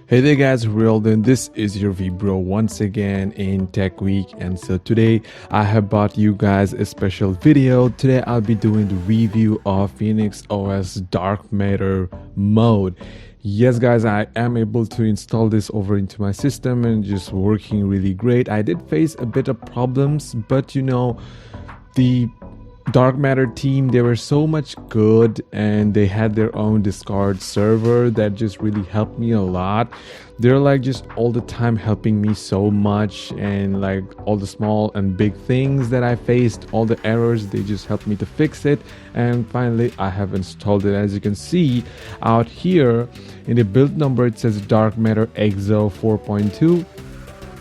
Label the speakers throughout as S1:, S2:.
S1: Hey there guys, Realden. This is your V-Bro once again in Tech Week, and so today I have brought you guys a special video. Today I'll be doing the review of Phoenix OS DarkMatter mode. Yes guys, I am able to install this over into my system and just working really great. I did face a bit of problems, but the DarkMatter team, they were so much good, and they had their own Discord server that just really helped me a lot. They're like just all the time helping me so much, and like all the small and big things that I faced, all the errors, they just helped me to fix it. And finally I have installed it. As you can see out here in the build number, it says DarkMatter Exo 4.2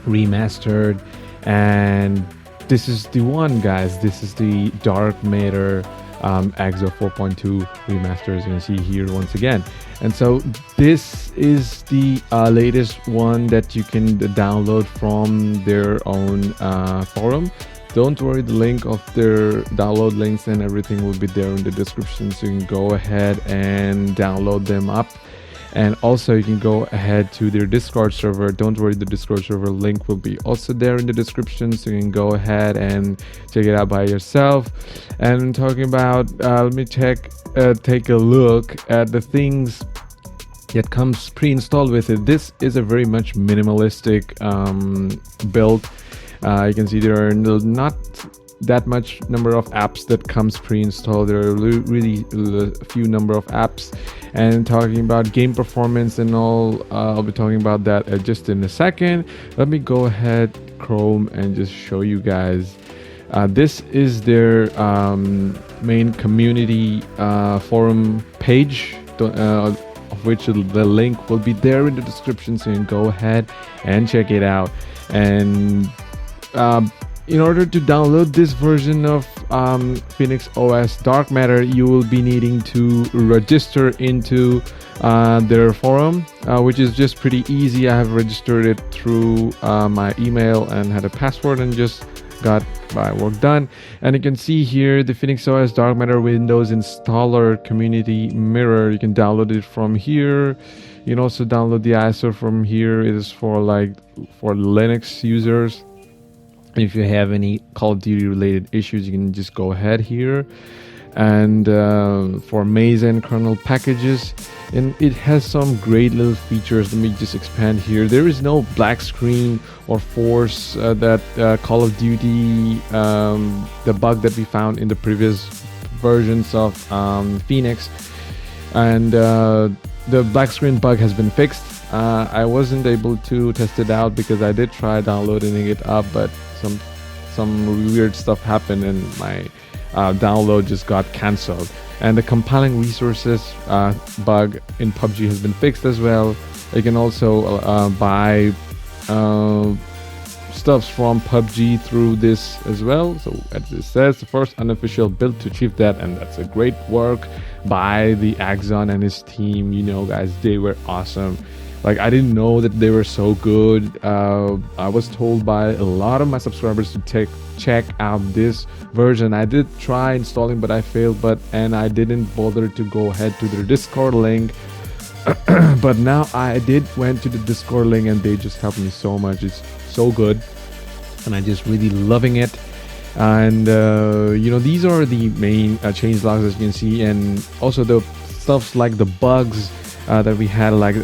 S1: remastered, and this is the one, guys. This is the DarkMatter Exo 4.2 remaster, as you can see here once again. And so this is the latest one that you can download from their own forum. Don't worry, the link of their download links and everything will be there in the description, so you can go ahead and download them up. And also you can go ahead to their Discord server. Don't worry, the Discord server link will be also there in the description, so you can go ahead and check it out by yourself. And talking about, let me take a look at the things that comes pre-installed with it. This is a very much minimalistic build. You can see there are not that much number of apps that comes pre-installed. There are really a few number of apps. And talking about game performance and all, I'll be talking about that just in a second. Let me go ahead Chrome and just show you guys. This is their main community forum page, of which the link will be there in the description, so you can go ahead and check it out. And in order to download this version of Phoenix OS DarkMatter, you will be needing to register into their forum, which is just pretty easy. I have registered it through my email and had a password and just got my work done. And you can see here the Phoenix OS DarkMatter Windows installer community mirror. You can download it from here. You can also download the ISO from here. It is for Linux users. If you have any Call of Duty related issues, you can just go ahead here. And for Maze and kernel packages, and it has some great little features. Let me just expand here. There is no black screen or force that Call of Duty, the bug that we found in the previous versions of Phoenix. And the black screen bug has been fixed. I wasn't able to test it out because I did try downloading it up, but some weird stuff happened and my download just got cancelled. And the compiling resources bug in PUBG has been fixed as well. You can also buy stuffs from PUBG through this as well. So as it says, the first unofficial build to achieve that, and that's a great work by the Axon and his team. Guys, they were awesome. Like, I didn't know that they were so good. I was told by a lot of my subscribers to check out this version. I did try installing, but I failed. And I didn't bother to go ahead to their Discord link. But now I went to the Discord link, and they just helped me so much. It's so good, and I just really loving it. And these are the main change logs, as you can see, and also the stuffs like the bugs that we had, like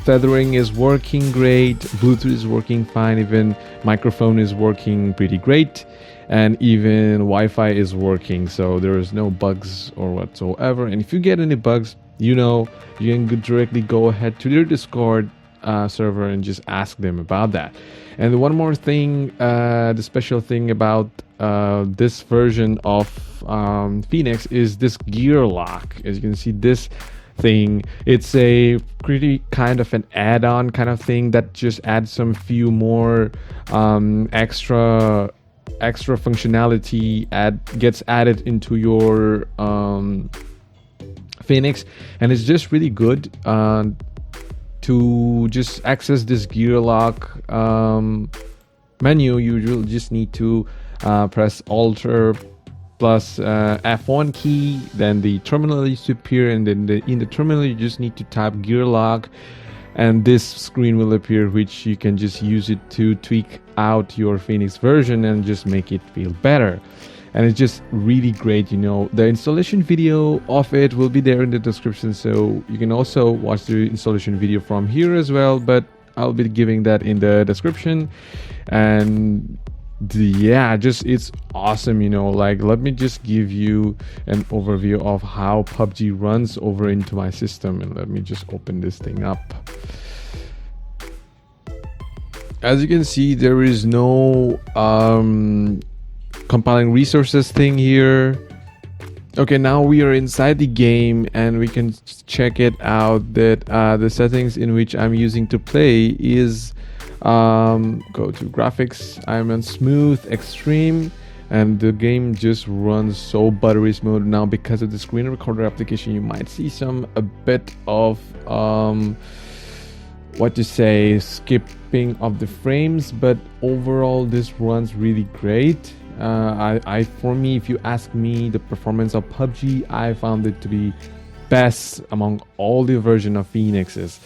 S1: feathering is working great, Bluetooth is working fine, even microphone is working pretty great, and even Wi-Fi is working, so there is no bugs or whatsoever. And if you get any bugs, you can directly go ahead to their Discord server and just ask them about that. And one more thing, the special thing about this version of Phoenix is this gear lock. As you can see, this thing, it's a pretty kind of an add-on kind of thing that just adds some few more extra functionality gets added into your Phoenix, and it's just really good to just access this gear lock menu. You will just need to press Alt plus F1 key, then the terminal is appear, and then in the terminal you just need to type gear lock, and this screen will appear, which you can just use it to tweak out your Phoenix version and just make it feel better. And it's just really great. You know, the installation video of it will be there in the description, so you can also watch the installation video from here as well, but I'll be giving that in the description. And yeah, just it's awesome. You know, like, let me just give you an overview of how PUBG runs over into my system, and let me just open this thing up. As you can see, there is no compiling resources thing here. Okay, now we are inside the game and we can check it out that the settings in which I'm using to play is go to graphics. I'm on smooth extreme, and the game just runs so buttery smooth. Now, because of the screen recorder application, you might see a bit of what to say, skipping of the frames, but overall this runs really great. For me, if you ask me, the performance of PUBG, I found it to be best among all the version of Phoenixes.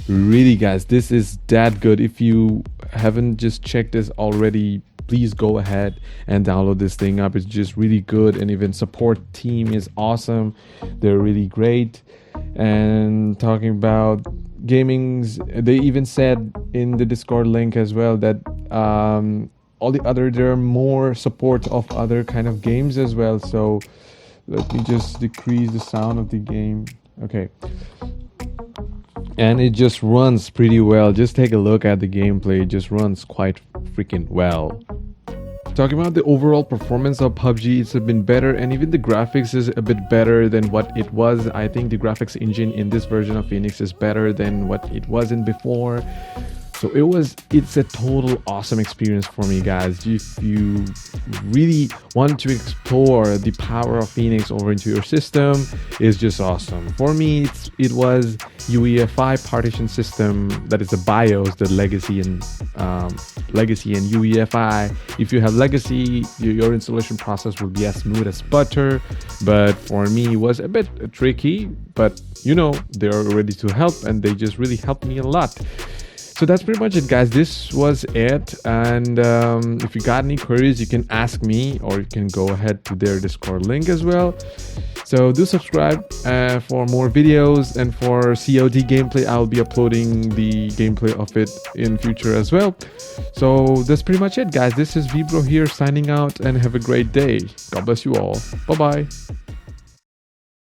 S1: Really, guys, this is that good. If you haven't just checked this already, please go ahead and download this thing up. It's just really good, and even support team is awesome. They're really great. And talking about gamings, they even said in the Discord link as well that there are more support of other kind of games as well. So let me just decrease the sound of the game. Okay, and it just runs pretty well. Just take a look at the gameplay. It just runs quite freaking well. Talking about the overall performance of PUBG, it's been better, and even the graphics is a bit better than what it was. I think the graphics engine in this version of Phoenix is better than what it was in before. So it's a total awesome experience for me, guys. If you really want to explore the power of Phoenix over into your system, it's just awesome. For me, it was UEFI partition system, that is the BIOS, the legacy and UEFI. If you have legacy, your installation process will be as smooth as butter. But for me, it was a bit tricky, but you know, they're ready to help, and they just really helped me a lot. So that's pretty much it, guys. This was it. And if you got any queries, you can ask me, or you can go ahead to their Discord link as well. So do subscribe for more videos, and for COD gameplay, I'll be uploading the gameplay of it in future as well. So that's pretty much it, guys. This is Vibro here signing out, and have a great day. God bless you all. Bye bye.